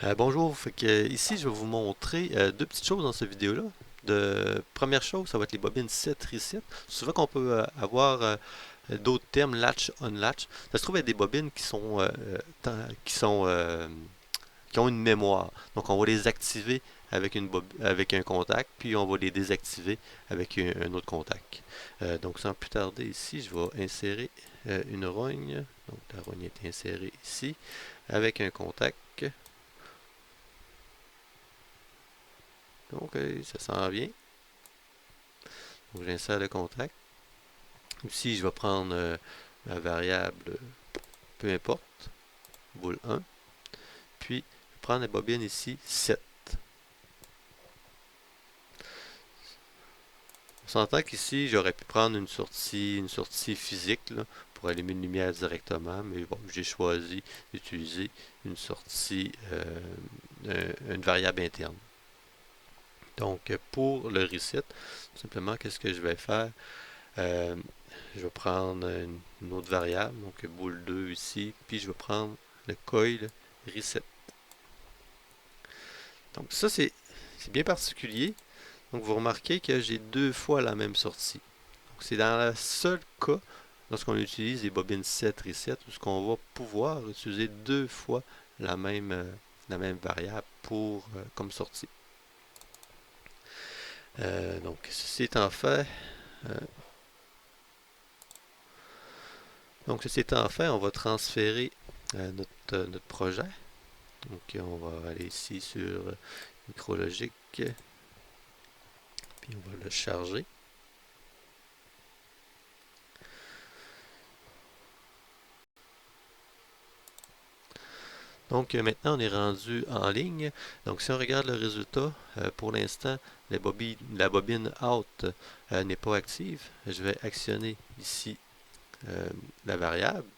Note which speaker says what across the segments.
Speaker 1: Bonjour, ici je vais vous montrer deux petites choses dans cette vidéo-là. Première chose, ça va être les bobines set reset. Souvent qu'on peut avoir d'autres termes, latch, unlatch. Ça se trouve être des bobines qui sont qui ont une mémoire. Donc on va les activer avec avec un contact, puis on va les désactiver avec un autre contact. Donc sans plus tarder ici, je vais insérer une rogne. Donc la rogne est insérée ici avec un contact. Donc, ça s'en vient. Donc, j'insère le contact. Ici, je vais prendre ma variable, peu importe, boule 1. Puis, je vais prendre la bobine ici, 7. On s'entend qu'ici, j'aurais pu prendre une sortie physique là, pour allumer une lumière directement, mais bon, j'ai choisi d'utiliser une sortie, une variable interne. Donc, pour le reset, simplement, qu'est-ce que je vais faire? Euh, je vais prendre une autre variable, donc boule 2 ici, puis je vais prendre le coil reset. Donc ça c'est bien particulier. Donc vous remarquez que j'ai deux fois la même sortie. Donc c'est dans le seul cas lorsqu'on utilise les bobines set reset où ce qu'on va pouvoir utiliser deux fois la même variable pour comme sortie. Donc ceci étant fait, euh, on va transférer notre projet. Donc on va aller ici sur Micrologique, puis on va le charger. Donc maintenant on est rendu en ligne. Donc si on regarde le résultat, pour l'instant la bobine out n'est pas active. Je vais actionner ici euh, la variable.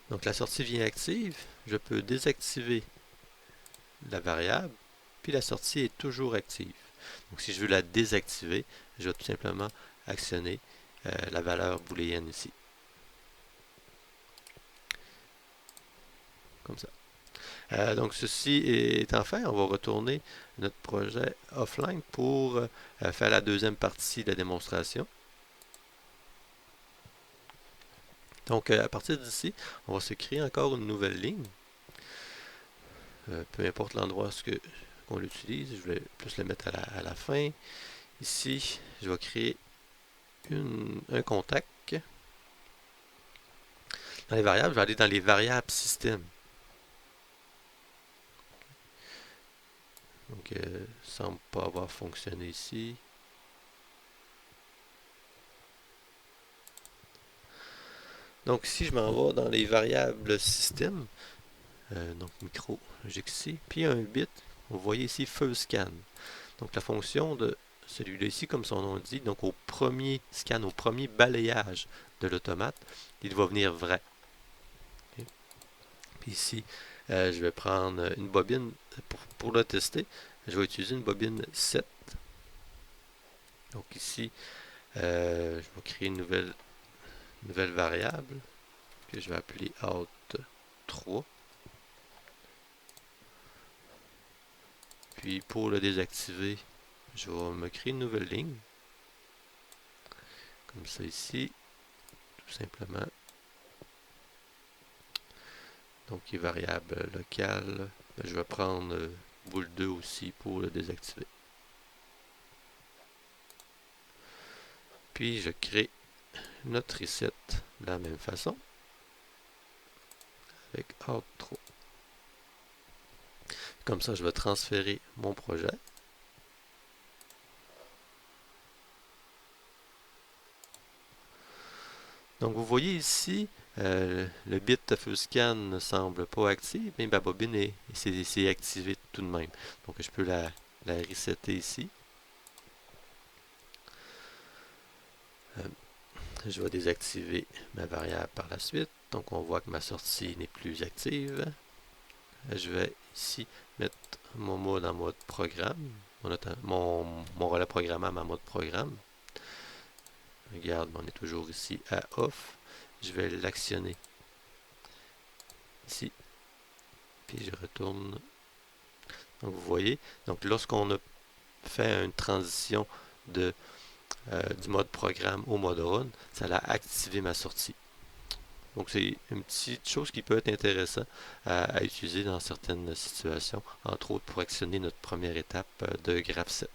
Speaker 1: Donc la sortie vient active. Je peux désactiver la variable, puis la sortie est toujours active. Donc si je veux la désactiver, je vais tout simplement actionner la valeur booléenne ici, comme ça. Donc ceci étant fait, on va retourner notre projet offline pour faire la deuxième partie de la démonstration. Donc à partir d'ici, on va se créer encore une nouvelle ligne. Peu importe l'endroit qu'on l'utilise, je vais plus le mettre à la fin. Ici, je vais créer un contact. Dans les variables, je vais aller dans les variables système. Donc, ça ne semble pas avoir fonctionné ici. Donc ici, je m'en vais dans les variables système, donc micro, ici, puis un bit, vous voyez ici first scan. Donc la fonction de celui-là ici, comme son nom le dit, donc au premier scan, au premier balayage de l'automate, il va venir vrai. Okay. Puis ici, je vais prendre une bobine pour le tester. Je vais utiliser une bobine 7. Donc ici, je vais créer une nouvelle variable que je vais appeler out 3. Puis pour le désactiver, je vais me créer une nouvelle ligne. Comme ça ici, tout simplement. Donc il est variable locale. Je vais prendre boule 2 aussi pour le désactiver. Puis je crée notre reset de la même façon avec out 3. Comme ça, je vais transférer mon projet. Donc vous voyez ici, le bit FuseScan ne semble pas actif, mais ma bobine s'est activée tout de même. Donc je peux la resetter ici. Euh, je vais désactiver ma variable par la suite. Donc on voit que ma sortie n'est plus active. Je vais ici mettre mon mode en mode programme, mon relais programmable en mode programme. Regarde, on est toujours ici à off. Je vais l'actionner ici. Puis je retourne. Donc vous voyez, donc lorsqu'on a fait une transition de, du mode programme au mode run, ça a activé ma sortie. Donc c'est une petite chose qui peut être intéressante à utiliser dans certaines situations, entre autres pour actionner notre première étape de graph 7.